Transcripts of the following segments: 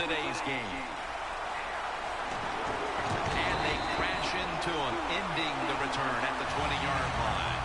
today's game. And they crash into him, ending the return at the 20-yard line.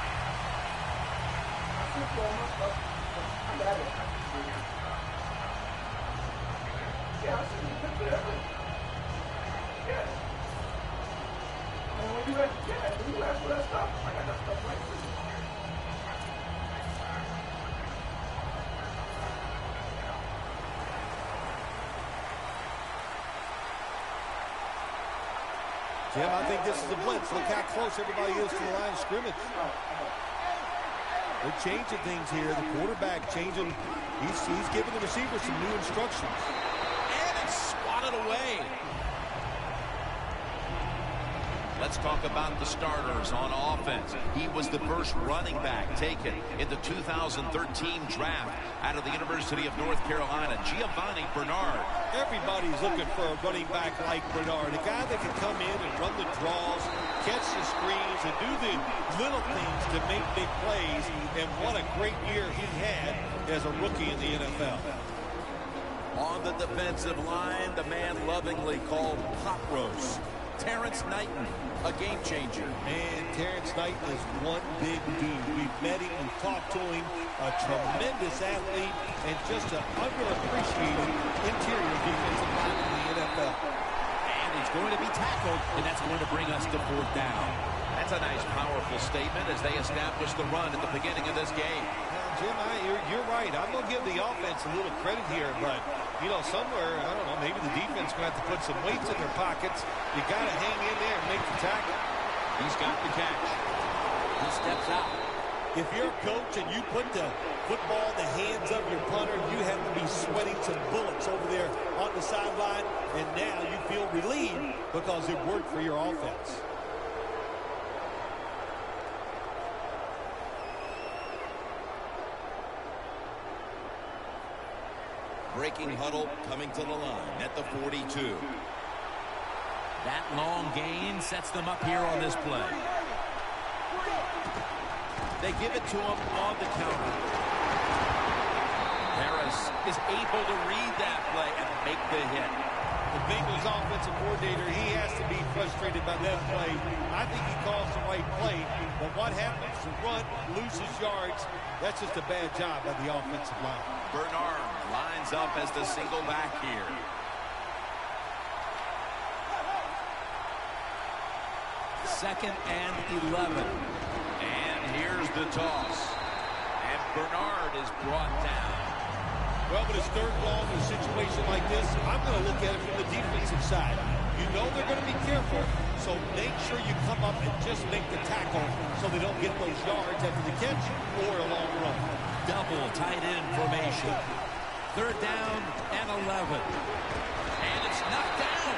Jim, I think this is a blitz. Look how close everybody is to the line of scrimmage. They're changing things here. The quarterback changing. He's giving the receiver some new instructions. And it's swatted away. Let's talk about the starters on offense. He was the first running back taken in the 2013 draft out of the University of North Carolina, Giovanni Bernard. Everybody's looking for a running back like Bernard, a guy that can come in and run the draws, catch the screens, and do the little things to make big plays. And what a great year he had as a rookie in the NFL. On the defensive line, the man lovingly called Pot Roast, Terrence Knighton, a game changer. Man, Terrence Knighton is one big dude. We've met him, we've talked to him, a tremendous athlete, and just an underappreciated interior defensive lineman in the NFL. And he's going to be tackled, and that's going to bring us to 4th down. That's a nice, powerful statement as they establish the run at the beginning of this game. Jim, you're right. I'm going to give the offense a little credit here, but, you know, somewhere, I don't know, maybe the defense going to have to put some weights in their pockets. You got to hang in there and make the tackle. He's got the catch. He steps out. If you're a coach and you put the football in the hands of your punter, you have to be sweating some bullets over there on the sideline, and now you feel relieved because it worked for your offense. Breaking huddle coming to the line at the 42. That long gain sets them up here on this play. They give it to him on the counter. Harris is able to read that play and make the hit. The Bengals offensive coordinator, he has to be frustrated by that play. I think he calls the right play, but what happens? The run loses yards. That's just a bad job by the offensive line. Bernard lines up as the single back here. Second and 11. And here's the toss. And Bernard is brought down. Well, but it's 3rd long in a situation like this, I'm going to look at it from the defensive side. You know they're going to be careful, so make sure you come up and just make the tackle so they don't get those yards after the catch or a long run. Double tight end formation. 3rd down and 11. And it's knocked down.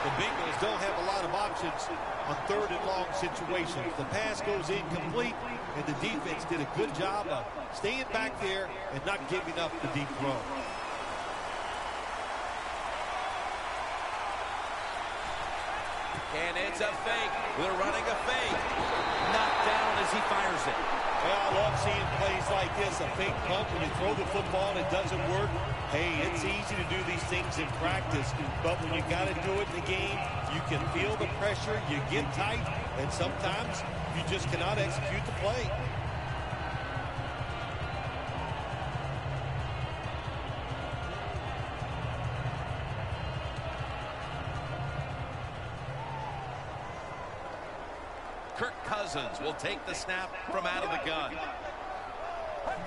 The Bengals don't have a lot of options on 3rd and long situations. The pass goes incomplete, and the defense did a good job of staying back there and not giving up the deep throw. And it's a fake. They're running a fake. Knocked down as he fires it. Well, I love seeing plays like this, a fake punt when you throw the football and it doesn't work. Hey, it's easy to do these things in practice, but when you got to do it in the game, you can feel the pressure, you get tight, and sometimes you just cannot execute the play. Kirk Cousins will take the snap from out of the gun.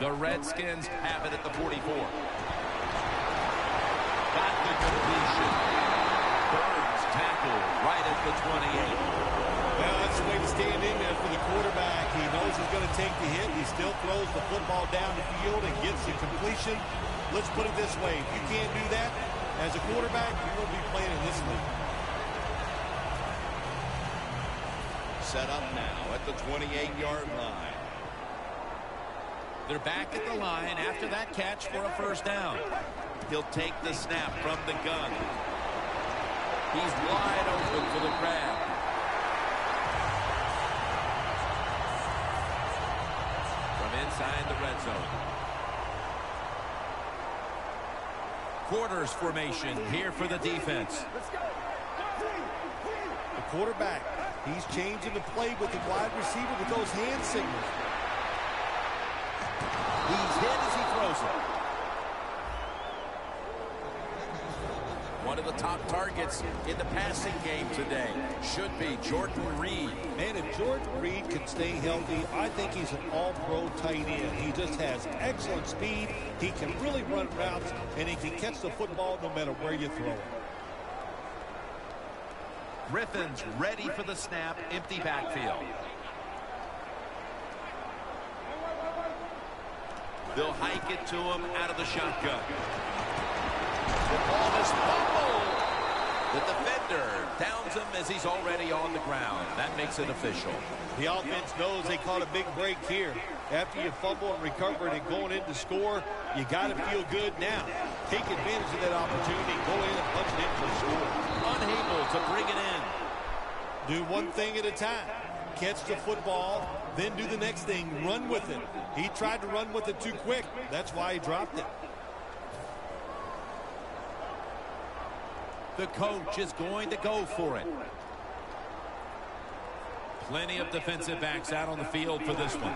The Redskins have it at the 44. Got the completion. Burns tackled right at the 28. Well, that's the way to stand in there for the quarterback. He knows he's going to take the hit. He still throws the football down the field and gets the completion. Let's put it this way. If you can't do that, as a quarterback, you won't be playing in this league. Set up now at the 28-yard line. They're back at the line after that catch for a 1st down. He'll take the snap from the gun. He's wide open for the grab. From inside the red zone. Quarters formation here for the defense. The quarterback, he's changing the play with the wide receiver with those hand signals. He's hit as he throws it. One of the top targets in the passing game today should be Jordan Reed. Man, if Jordan Reed can stay healthy, I think he's an all-pro tight end. He just has excellent speed. He can really run routes, and he can catch the football no matter where you throw it. Griffin's ready for the snap, empty backfield. They'll hike it to him out of the shotgun. The ball is fumbled. The defender downs him as he's already on the ground. That makes it official. The offense knows they caught a big break here. After you fumble and recover and going in to score, you got to feel good now. Take advantage of that opportunity. Go in and punch it in for a score. Unable to bring it in. Do one thing at a time. Catch the football, then do the next thing. Run with it. He tried to run with it too quick. That's why he dropped it. The coach is going to go for it. Plenty of defensive backs out on the field for this one.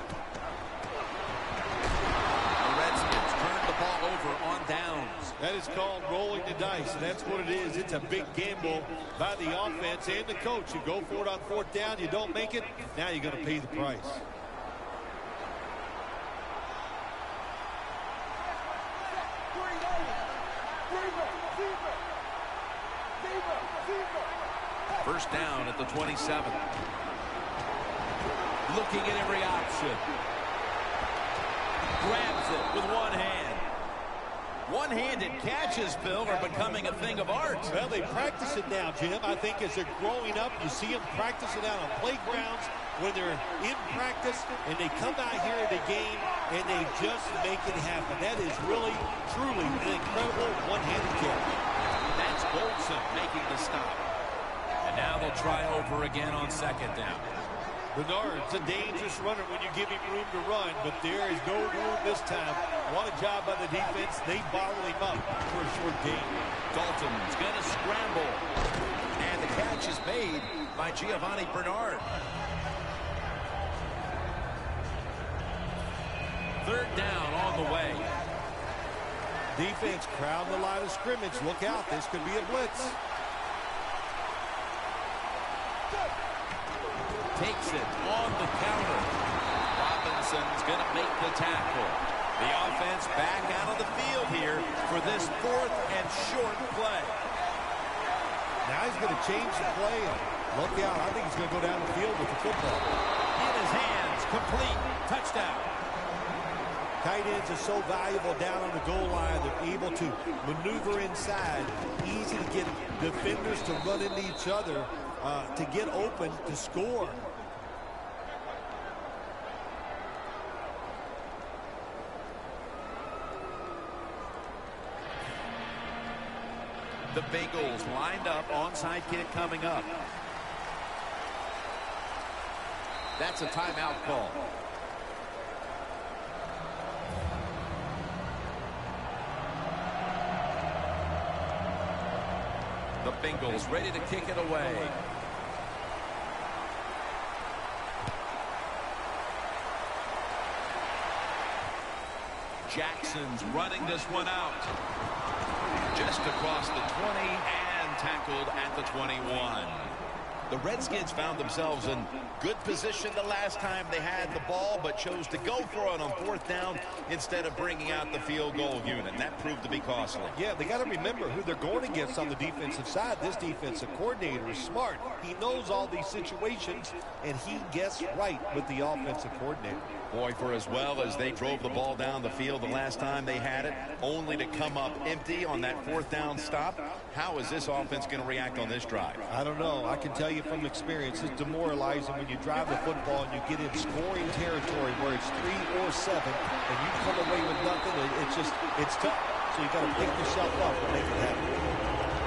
The Redskins turn the ball over on downs. That is called rolling the dice, and that's what it is. It's a big gamble by the offense and the coach. You go for it on fourth down, you don't make it, now you're going to pay the price. First down at the 27. Looking at every option. Grabs it with one hand. One-handed catches, Bill, are becoming a thing of art. Well, they practice it now, Jim. I think as they're growing up, you see them practice it out on playgrounds when they're in practice, and they come out here in the game, and they just make it happen. That is really, truly an incredible one-handed catch. That's Goldson making the stop. And now they'll try over again on second down. Bernard's a dangerous runner when you give him room to run, but there is no room this time. What a job by the defense. They bottle him up for a short gain. Dalton's going to scramble. And the catch is made by Giovanni Bernard. Third down on the way. Defense crowd the line of scrimmage. Look out. This could be a blitz. Takes it on the counter. Robinson's going to make the tackle. The offense back out of the field here for this fourth and short play. Now he's going to change the play. Look out. I think he's going to go down the field with the football. In his hands, complete. Touchdown. Tight ends are so valuable down on the goal line. They're able to maneuver inside. Easy to get defenders to run into each other to get open to score. The Bengals lined up, onside kick coming up. That's a timeout call. The Bengals ready to kick it away. Jackson's running this one out. Just across the 20 and tackled at the 21. The Redskins found themselves in good position the last time they had the ball, but chose to go for it on fourth down instead of bringing out the field goal unit. That proved to be costly. Yeah, they got to remember who they're going against on the defensive side. This defensive coordinator is smart. He knows all these situations, and he guessed right with the offensive coordinator. Boy, for as well as they drove the ball down the field the last time they had it, only to come up empty on that fourth down stop, how is this offense going to react on this drive? I don't know. I can tell you from experience, it's demoralizing when you drive the football and you get in scoring territory where it's 3 or 7 and you come away with nothing. It's tough. So you got to pick yourself up and make it happen.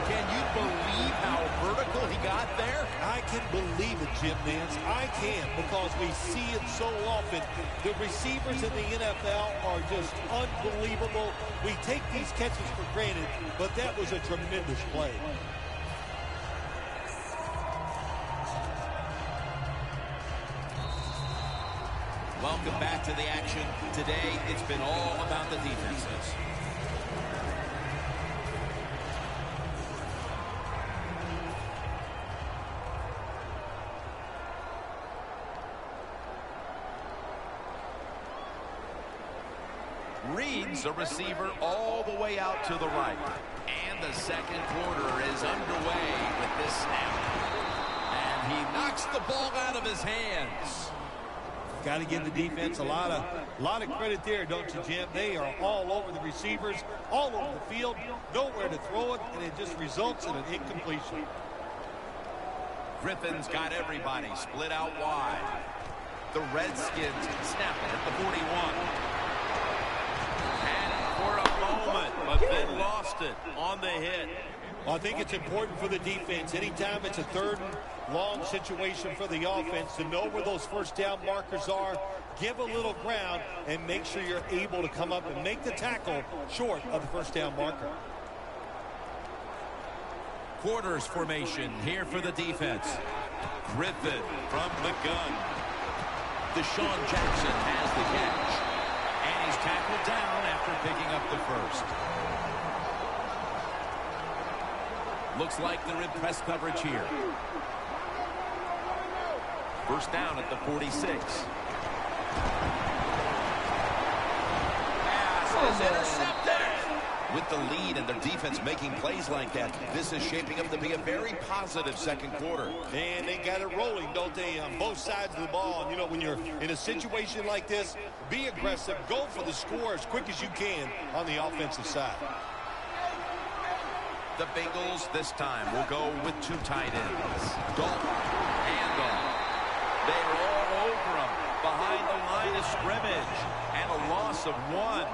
Can you believe how vertical he got there? I can believe it, Jim Nance. I can, because we see it so often. The receivers in the NFL are just unbelievable. We take these catches for granted, but that was a tremendous play. Welcome back to the action. Today, it's been all about the defenses. Reads the receiver all the way out to the right. And the second quarter is underway with this snap. And he knocks the ball out of his hands. Got to give the defense a lot of credit there, don't you, Jim? They are all over the receivers, all over the field, nowhere to throw it, and it just results in an incompletion. Griffin's got everybody split out wide. The Redskins snap it at the 41. For a moment, but then lost it on the hit. Well, I think it's important for the defense. Anytime it's a third and long situation for the offense, to know where those first down markers are, give a little ground, and make sure you're able to come up and make the tackle short of the first down marker. Quarters formation here for the defense. Griffin from the gun. Deshaun Jackson has the catch. And he's tackled down after picking up the first. Looks like they're in press coverage here. First down at the 46. Pass is intercepted. With the lead and their defense making plays like that, this is shaping up to be a very positive second quarter. And they got it rolling, don't they, on both sides of the ball. And, you know, when you're in a situation like this, be aggressive. Go for the score as quick as you can on the offensive side. The Bengals this time will go with two tight ends. Dalton, handoff. They're all over him behind the line of scrimmage. And a loss of one.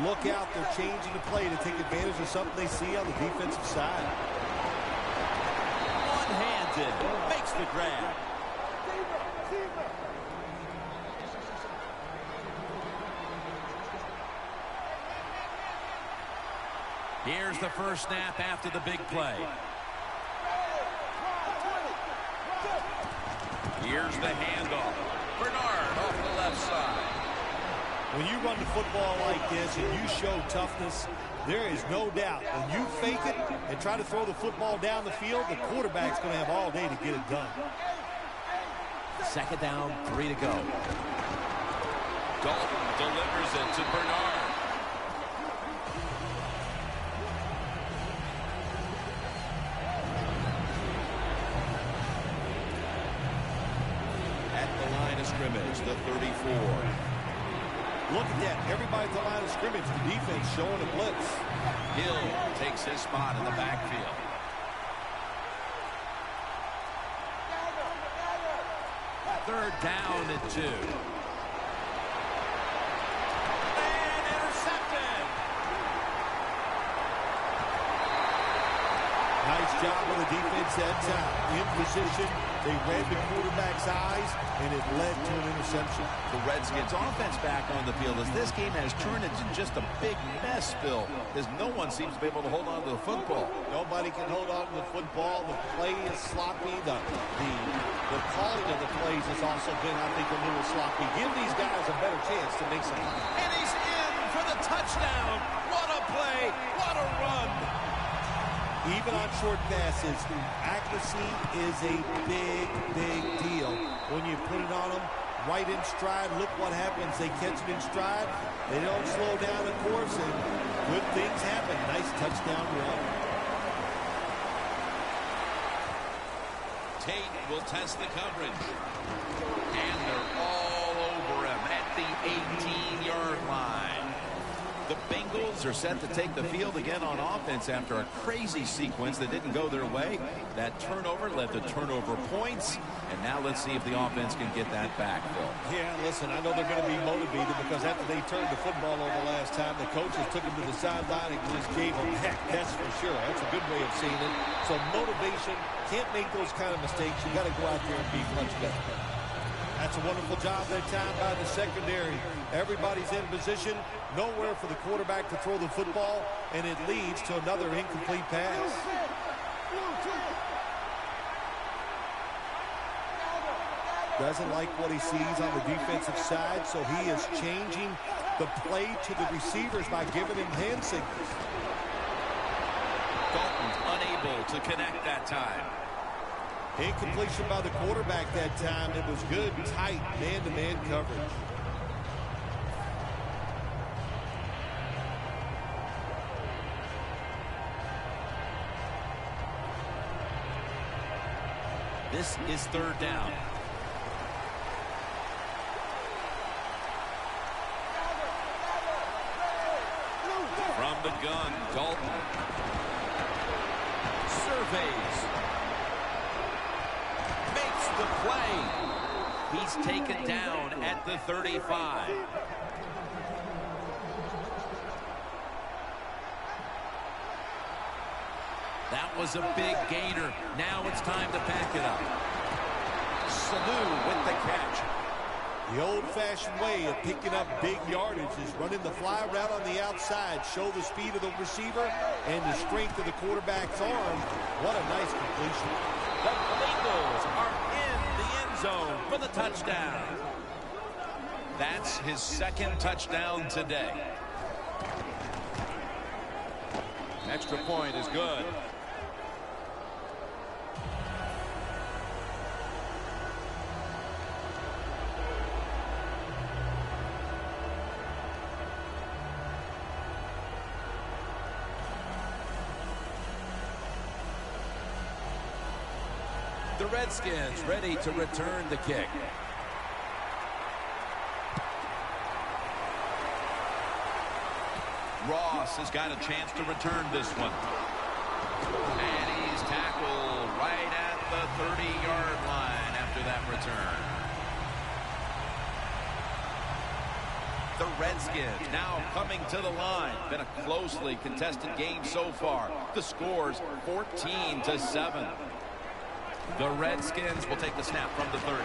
Look out, they're changing the play to take advantage of something they see on the defensive side. One-handed, makes the grab. Here's the first snap after the big play. Here's the handoff. Bernard off the left side. When you run the football like this and you show toughness, there is no doubt. When you fake it and try to throw the football down the field, the quarterback's going to have all day to get it done. Second down, 3 to go. Dalton delivers it to Bernard. At the line of scrimmage, the 34. Look at that. Everybody at the line of scrimmage, the defense showing a blitz. Hill takes his spot in the backfield. Third down and 2. And intercepted. Nice job with the defense that time. In position, they read the quarterback's eyes, and it led to an interception. The Redskins offense back on the field as this game has turned into just a big mess, Bill, as no one seems to be able to hold on to the football. Nobody can hold on to the football. The play is sloppy. The calling of the plays has also been, I think, a little sloppy. Give these guys a better chance to make some. And he's in for the touchdown. What a play. What a run. Even on short passes, accuracy is a big, big deal. When you put it on them right in stride, look what happens. They catch it in stride. They don't slow down the course, and good things happen. Nice touchdown run. Tate will test the coverage. And they're all over him at the 18-yard line. The Bengals Bengals are set to take the field again on offense after a crazy sequence that didn't go their way. That turnover led to turnover points. And now let's see if the offense can get that back, Phil. Yeah, listen, I know they're going to be motivated because after they turned the football over last time, the coaches took them to the sideline and just gave them heck, that's for sure. That's a good way of seeing it. So motivation, can't make those kind of mistakes. You got to go out there and be much better. That's a wonderful job that time by the secondary. Everybody's in position, nowhere for the quarterback to throw the football, and it leads to another incomplete pass. Doesn't like what he sees on the defensive side, so he is changing the play to the receivers by giving him hand signals. Dalton's unable to connect that time. Incompletion by the quarterback that time. It was good, tight, man-to-man coverage. This is third down. From the gun, Dalton surveys. Makes the play. He's taken down at the 35. That was a big gainer. Now it's time to pack it up. Sanu with the catch. The old-fashioned way of picking up big yardage is running the fly route on the outside, show the speed of the receiver and the strength of the quarterback's arm. What a nice completion. The Bengals are in the end zone for the touchdown. That's his second touchdown today. Extra point is good. The Redskins ready to return the kick. Ross has got a chance to return this one. And he's tackled right at the 30-yard line after that return. The Redskins now coming to the line. Been a closely contested game so far. The score's 14-7. The Redskins will take the snap from the 30. Within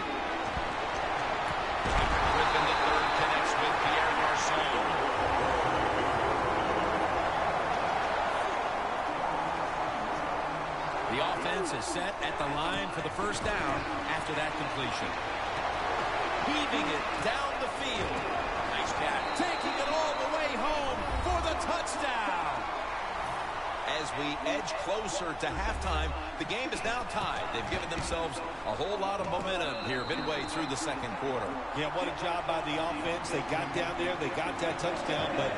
the third connects with Pierre Garçon. The offense is set at the line for the first down after that completion. Heaving it down the field. Nice catch. Taking it all the way home for the touchdown. As we edge closer to halftime, the game is now tied. They've given themselves a whole lot of momentum here midway through the second quarter. Yeah, what a job by the offense. They got down there, they got that touchdown, but,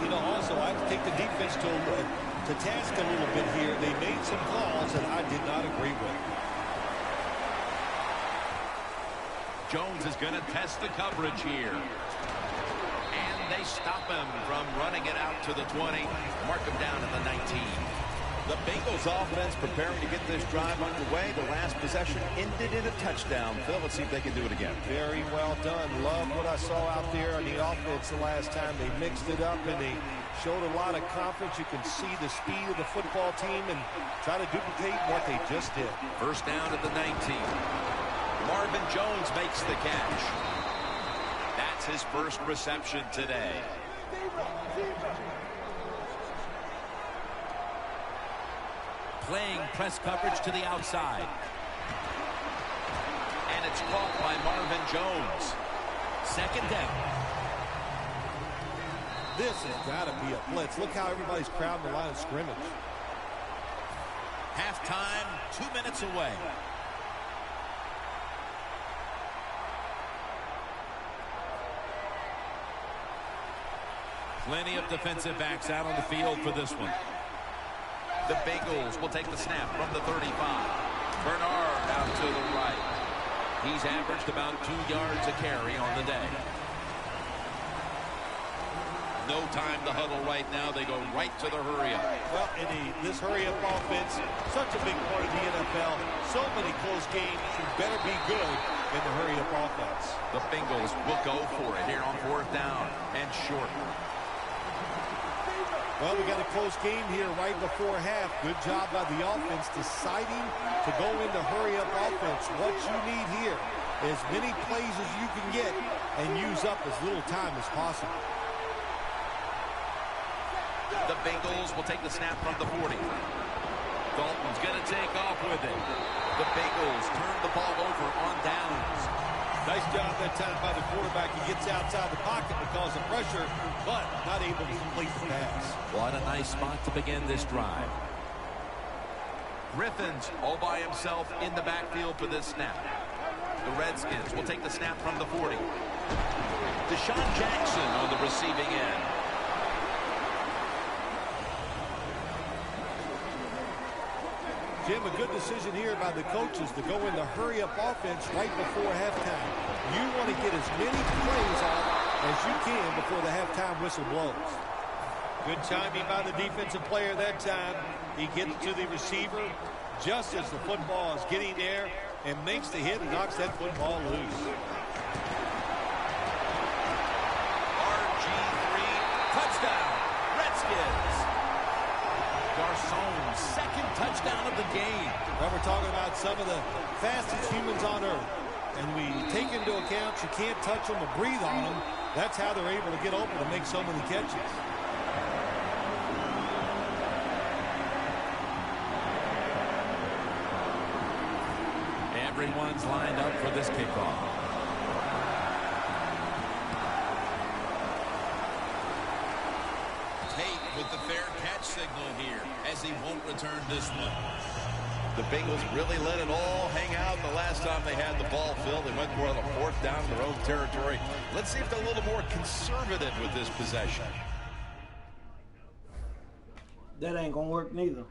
you know, also I have to take the defense to task a little bit here. They made some calls that I did not agree with. Jones is going to test the coverage here. They stop him from running it out to the 20. Mark him down at the 19. The Bengals offense preparing to get this drive underway. The last possession ended in a touchdown. Phil, let's see if they can do it again. Very well done. Love what I saw out there on the offense the last time. They mixed it up and they showed a lot of confidence. You can see the speed of the football team and try to duplicate what they just did. First down at the 19. Marvin Jones makes the catch. That's his first reception today. Playing press coverage to the outside. And it's caught by Marvin Jones. Second down. This has got to be a blitz. Look how everybody's crowding the line of scrimmage. Halftime, 2 minutes away. Plenty of defensive backs out on the field for this one. The Bengals will take the snap from the 35. Bernard out to the right. He's averaged about 2 yards a carry on the day. no time to huddle right now. They go right to the hurry-up. Well, this hurry-up offense, such a big part of the NFL. So many close games. You better be good in the hurry-up offense. The Bengals will go for it here on 4th down and short. Well, we got a close game here right before half. Good job by the offense deciding to go into hurry-up offense. What you need here, as many plays as you can get and use up as little time as possible. The Bengals will take the snap from the 40. Dalton's going to take off with it. The Bengals turn the ball over on downs. Nice job that time by the quarterback. He gets outside the pocket because of pressure, but not able to complete the pass. What a nice spot to begin this drive. Griffin's all by himself in the backfield for this snap. The Redskins will take the snap from the 40. Deshaun Jackson on the receiving end. Jim, a good decision here by the coaches to go in the hurry-up offense right before halftime. You want to get as many plays off as you can before the halftime whistle blows. Good timing by the defensive player that time. He gets to the receiver just as the football is getting there and makes the hit and knocks that football loose. RG3, touchdown, Redskins. Garçon's second touchdown of the game. Well, we're talking about some of the fastest humans on earth. And we take into account you can't touch them or breathe on them. That's how they're able to get open and make so many catches. Everyone's lined up for this kickoff. Tate with the fair catch signal here as he won't return this one. The Bengals really let it all hang out the last time they had the ball filled. They went for it on 4th down in their own territory. Let's see if they're a little more conservative with this possession. That ain't gonna work neither.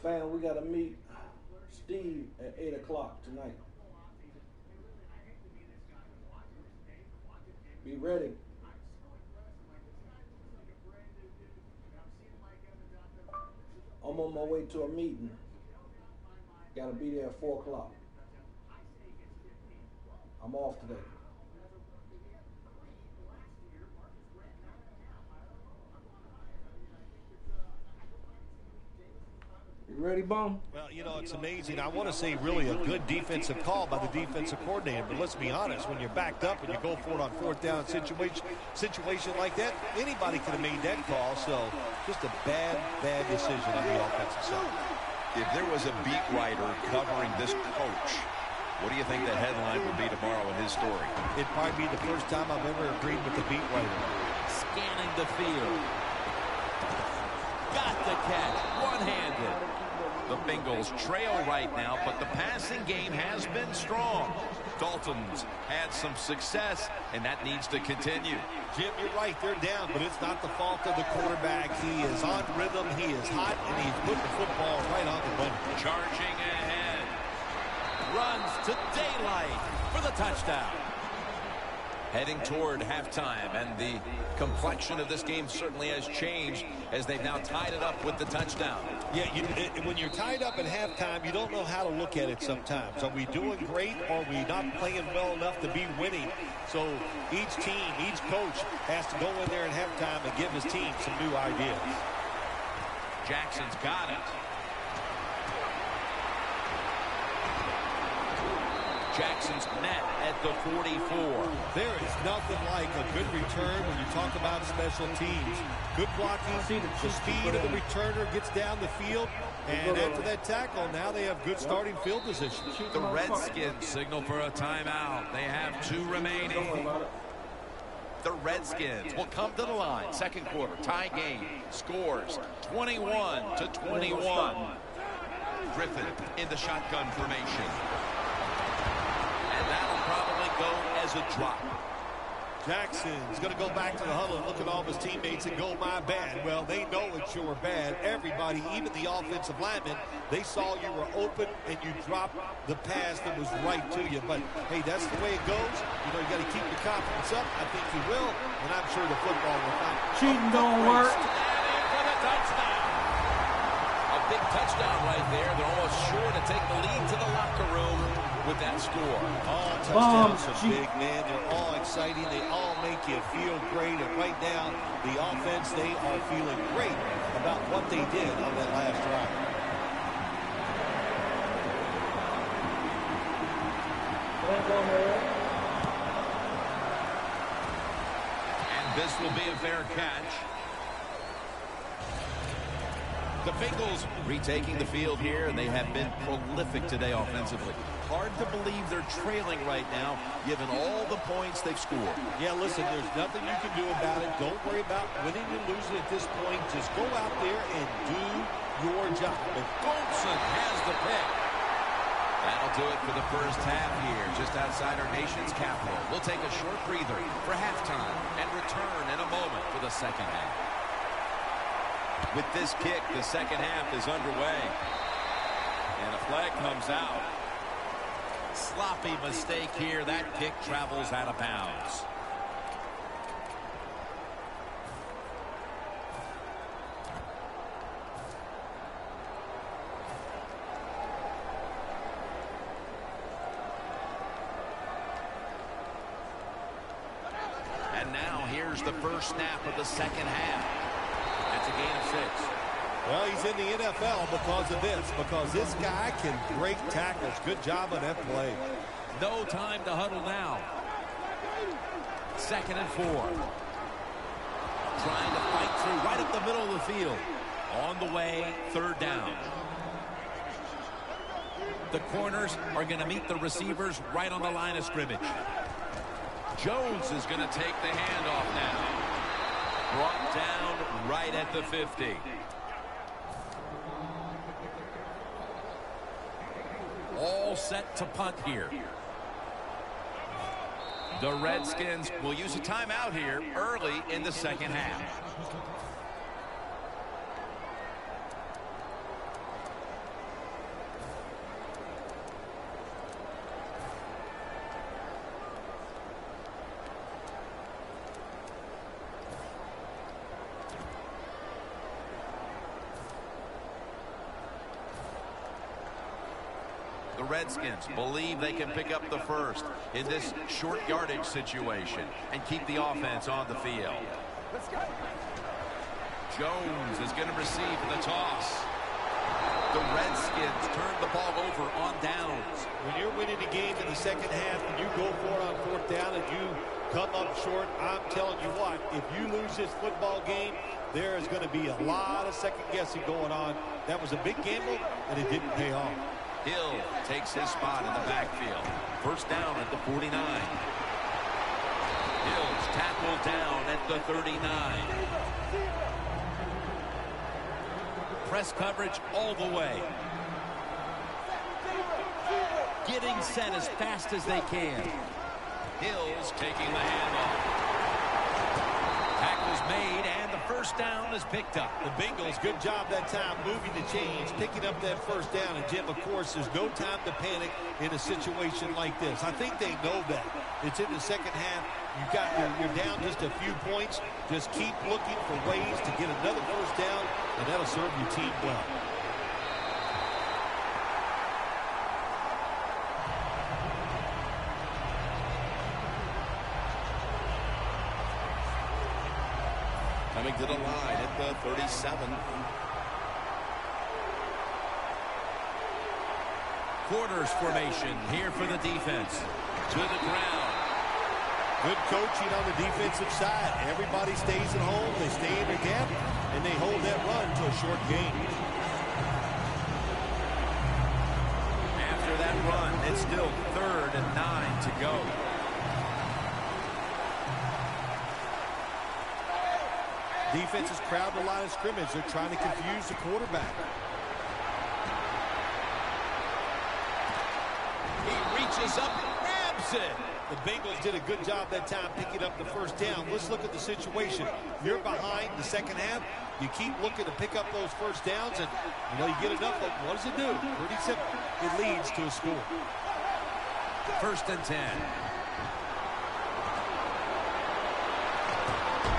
Fam, we gotta meet Steve at 8 o'clock tonight. Be ready. I'm on my way to a meeting. Gotta be there at 4 o'clock. I'm off today. You ready, Bum? Well, you know, it's amazing. I want to say really a good defensive call by the defensive coordinator. But let's be honest, when you're backed up and you go for it on 4th down situation like that, anybody could have made that call. So just a bad decision on the offensive side. If there was a beat writer covering this coach, what do you think the headline would be tomorrow in his story? It'd probably be the first time I've ever agreed with the beat writer. Scanning the field. Got the catch. One-handed. The Bengals trail right now, but the passing game has been strong. Dalton's had some success, and that needs to continue. Jim, you're right. They're down, but it's not the fault of the quarterback. He is on rhythm. He is hot, and he's putting the football right on the money. Charging ahead. Runs to daylight for the touchdown. Heading toward halftime, and the complexion of this game certainly has changed as they've now tied it up with the touchdown. Yeah, when you're tied up at halftime, you don't know how to look at it sometimes. Are we doing great, or are we not playing well enough to be winning? So each team, each coach has to go in there at halftime and give his team some new ideas. Jackson's got it. Jackson's net at the 44. There is nothing like a good return when you talk about special teams. Good blocking, the speed of the returner gets down the field, and after that tackle, now they have good starting field position. The Redskins signal for a timeout. They have 2 remaining. The Redskins will come to the line. Second quarter, tie game. Scores 21-21. Griffin in the shotgun formation. And that'll probably go as a drop. Jackson's going to go back to the huddle and look at all of his teammates and go, my bad. Well, they know it's your bad. Everybody, even the offensive linemen, they saw you were open and you dropped the pass that was right to you. But, hey, that's the way it goes. You know, you got to keep your confidence up. I think you will, and I'm sure the football will find. Cheating don't work. And in for the touchdown. A big touchdown right there. They're almost sure to take the lead to the locker room with that score. All touchdowns are big, man. They're all exciting. They all make you feel great. And right now, the offense, they are feeling great about what they did on that last drive. And this will be a fair catch. The Bengals retaking the field here, and they have been prolific today offensively. Hard to believe they're trailing right now, given all the points they've scored. Yeah, listen, there's nothing you can do about it. Don't worry about winning and losing at this point. Just go out there and do your job. But Goldson has the pick. That'll do it for the first half here, just outside our nation's capital. We'll take a short breather for halftime and return in a moment for the second half. With this kick, the second half is underway. And a flag comes out. Sloppy mistake here. That kick travels out of bounds. And now here's the first snap of the second half. That's a gain of 6. Well, he's in the NFL because of this, because this guy can break tackles. Good job on that play. No time to huddle now. 2nd and 4. Trying to fight through right up the middle of the field. On the way, 3rd down. The corners are going to meet the receivers right on the line of scrimmage. Jones is going to take the handoff now. Brought down right at the 50. All set to punt here. The Redskins will use a timeout here early in the second half. Redskins believe they can pick up the first in this short yardage situation and keep the offense on the field. Jones is going to receive the toss. The Redskins turn the ball over on downs. When you're winning a game in the second half and you go for it on 4th down and you come up short, I'm telling you what, if you lose this football game, there is going to be a lot of second guessing going on. That was a big gamble and it didn't pay off. Hill takes his spot in the backfield. First down at the 49. Hill's tackled down at the 39. Press coverage all the way. Getting set as fast as they can. Hill's taking the handoff. Tackle's made, and the first down is picked up. The Bengals, good job that time moving the chains, picking up that first down. And, Jim, of course, there's no time to panic in a situation like this. I think they know that. It's in the second half. You're down just a few points. Just keep looking for ways to get another first down, and that'll serve your team well. Coming to the line at the 37. Quarters formation here for the defense. To the ground. Good coaching on the defensive side. Everybody stays at home. They stay in their gap, and they hold that run to a short gain. After that run, it's still 3rd and 9 to go. Defense is crowding the line of scrimmage. They're trying to confuse the quarterback. He reaches up and grabs it. The Bengals did a good job that time picking up the first down. Let's look at the situation. You're behind the second half. You keep looking to pick up those first downs, and you get enough of them. What does it do? Pretty simple. It leads to a score. 1st and 10.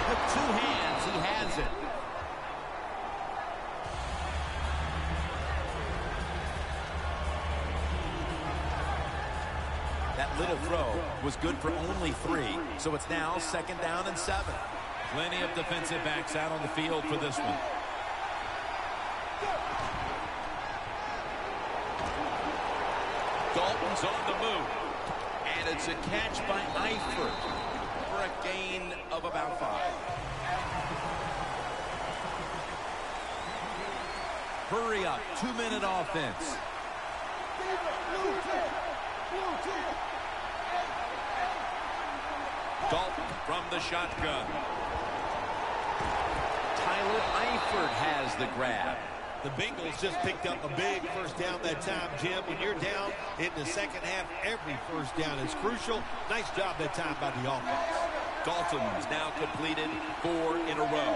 With 2 hands, he has it. That little throw was good for only 3, so it's now 2nd down and 7. Plenty of defensive backs out on the field for this one. Dalton's on the move, and it's a catch by Eifert for a gain of about 5. Hurry up, 2-minute offense. Dalton from the shotgun. Tyler Eifert has the grab. The Bengals just picked up a big first down that time, Jim. When you're down in the second half, every first down is crucial. Nice job that time by the offense. Dalton's now completed 4 in a row.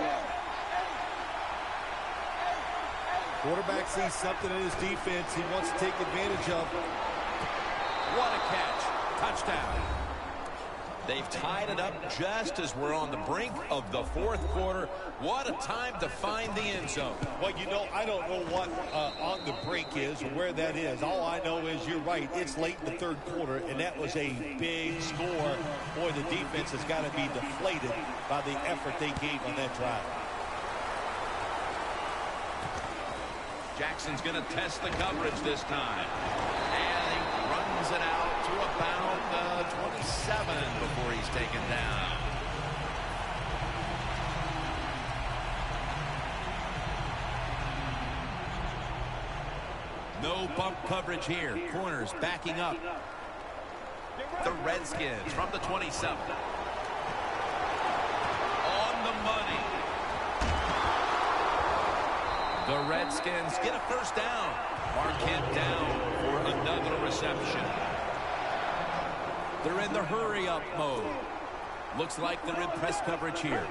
Quarterback sees something in his defense he wants to take advantage of. What a catch. Touchdown. They've tied it up just as we're on the brink of the 4th quarter. What a time to find the end zone. Well, I don't know what on the brink is or where that is. All I know is you're right. It's late in the 3rd quarter, and that was a big score. Boy, the defense has got to be deflated by the effort they gave on that drive. Jackson's going to test the coverage this time. And he runs it out to about 27 before he's taken down. No bump coverage here. Corners backing up. The Redskins from the 27. On the money. The Redskins get a first down. Marquette down for another reception. They're in the hurry-up mode. Looks like they're in press coverage here.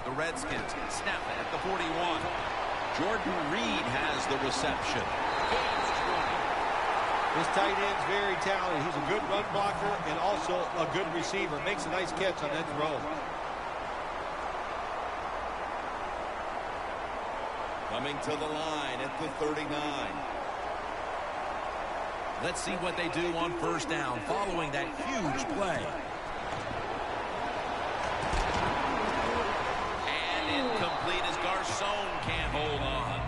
The Redskins snap it at the 41. Jordan Reed has the reception. This tight end's very talented. He's a good run blocker and also a good receiver. Makes a nice catch on that throw. Coming to the line at the 39. Let's see what they do on first down following that huge play. And incomplete as Garcon can't hold on.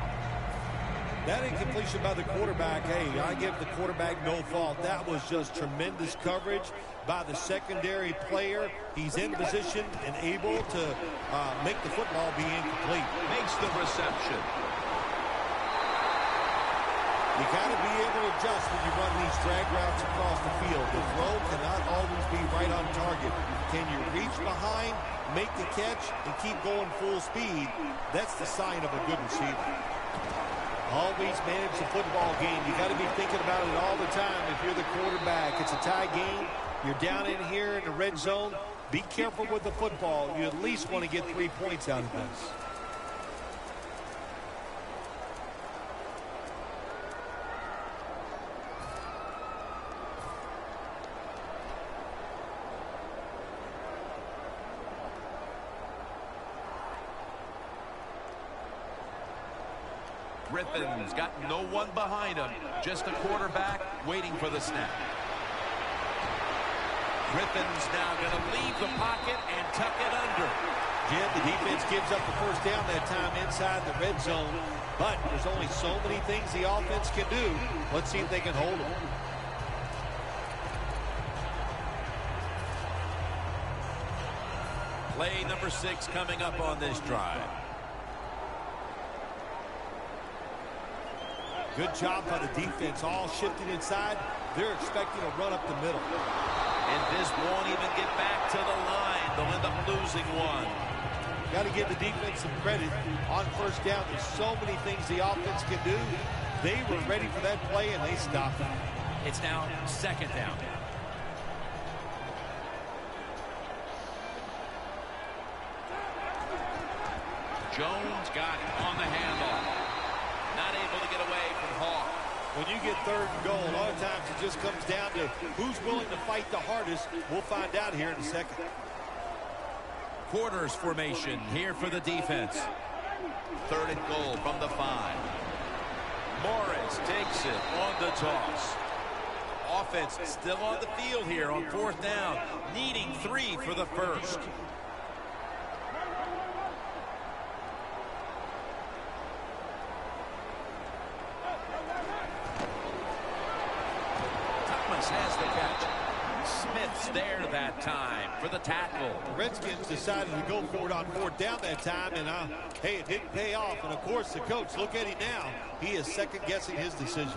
That incompletion by the quarterback, hey, I give the quarterback no fault. That was just tremendous coverage by the secondary player. He's in position and able to make the football be incomplete. Makes the reception. You got to be able to adjust when you run these drag routes across the field. The throw cannot always be right on target. Can you reach behind, make the catch, and keep going full speed? That's the sign of a good receiver. Always manage the football game. You got to be thinking about it all the time if you're the quarterback. It's a tie game. You're down in here in the red zone. Be careful with the football. You at least want to get 3 points out of this. Griffin's got no one behind him. Just a quarterback waiting for the snap. Griffin's now going to leave the pocket and tuck it under. Jim, the defense gives up the first down that time inside the red zone. But there's only so many things the offense can do. Let's see if they can hold them. Play number 6 coming up on this drive. Good job by the defense, all shifted inside. They're expecting a run up the middle. And this won't even get back to the line. They'll end up losing one. Got to give the defense some credit. On first down, there's so many things the offense can do. They were ready for that play, and they stopped it. It's now second down. Jones got it on the handoff. Not able to get away from Hall. When you get third and goal, a lot of times it just comes down to who's willing to fight the hardest. We'll find out here in a second. Quarters formation here for the defense. Third and goal from the 5. Morris takes it on the toss. Offense still on the field here on fourth down, needing 3 for the first. Thomas has the catch. Smith's there that time for the tackle. The Redskins decided to go for it on fourth down that time, and hey, it didn't pay off. And of course, the coach, look at him now. He is second-guessing his decision.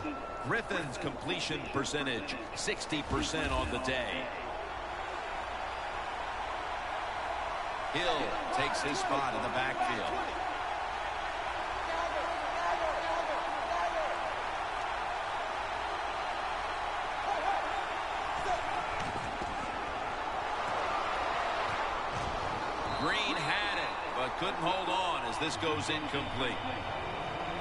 Griffin's completion percentage, 60% on the day. Hill takes his spot in the backfield. Green had it, but couldn't hold on as this goes incomplete.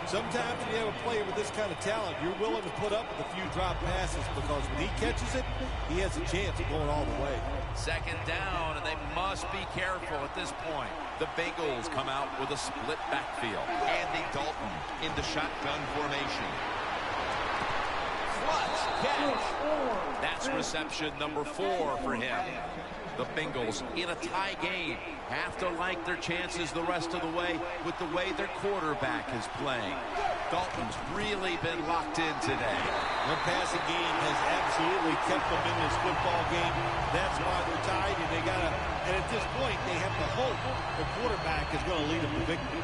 Sometimes when you have a player with this kind of talent, you're willing to put up with a few drop passes because when he catches it, he has a chance of going all the way. Second down, and they must be careful at this point. The Bengals come out with a split backfield. Andy Dalton into shotgun formation. Clutch catch. That's reception number 4 for him. The Bengals in a tie game have to like their chances the rest of the way with the way their quarterback is playing. Dalton's really been locked in today. Their passing game has absolutely kept them in this football game. That's why they're tied, and at this point, they have to hope the quarterback is going to lead them to victory.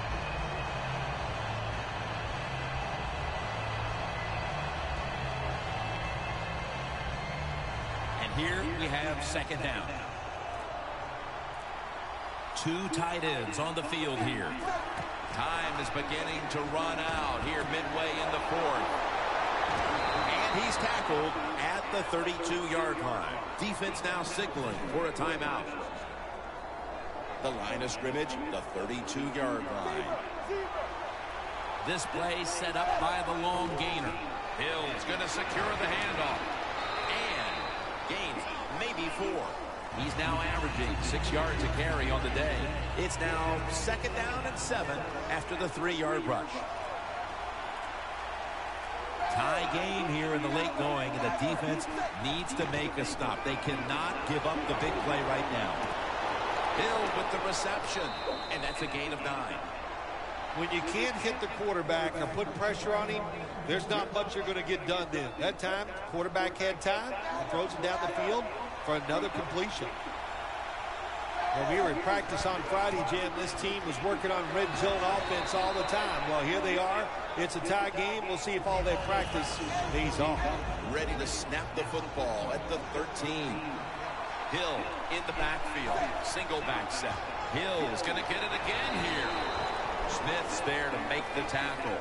And here we have second down. 2 tight ends on the field here. Time is beginning to run out here midway in the 4th. And he's tackled at the 32-yard line. Defense now signaling for a timeout. The line of scrimmage, the 32-yard line. This play set up by the long gainer. Hill's going to secure the handoff. And gains maybe 4. He's now averaging 6 yards a carry on the day. It's now second down and 7 after the 3-yard rush. Tie game here in the late going, and the defense needs to make a stop. They cannot give up the big play right now. Hill with the reception, and that's a gain of 9. When you can't hit the quarterback or put pressure on him, there's not much you're going to get done then. That time, the quarterback had time and throws it down the field for another completion. When we were in practice on Friday, Jim, this team was working on red zone offense all the time. Well, here they are. It's a tie game. We'll see if all that practice pays off. Ready to snap the football at the 13. Hill in the backfield. Single back set. Hill is going to get it again here. Smith's there to make the tackle.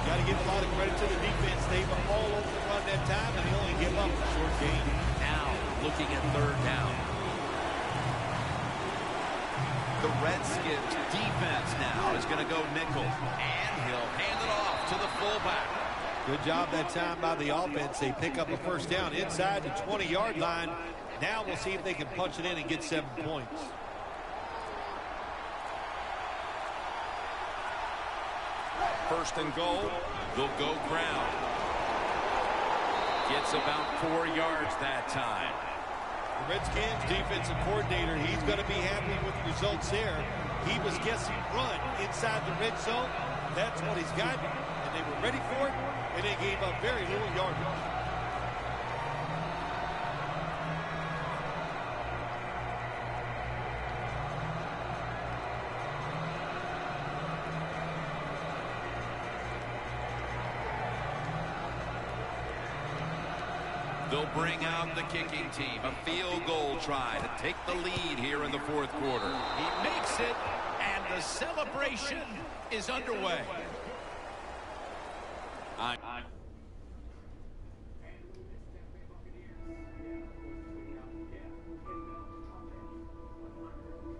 Got to give a lot of credit to the defense. They were all over the run that time, and they only give up a short gain. Now looking at third down. The Redskins defense now is going to go nickel. And he'll hand it off to the fullback. Good job that time by the offense. They pick up a first down inside the 20-yard line. Now we'll see if they can punch it in and get 7 points. First and goal, they'll go ground. Gets about 4 yards that time. The Redskins defensive coordinator, he's going to be happy with the results there. He was guessing run inside the red zone. That's what he's got, and they were ready for it, and they gave up very little yardage. They'll bring out the kicking team. A field goal try to take the lead here in the 4th quarter. He makes it, and the celebration is underway.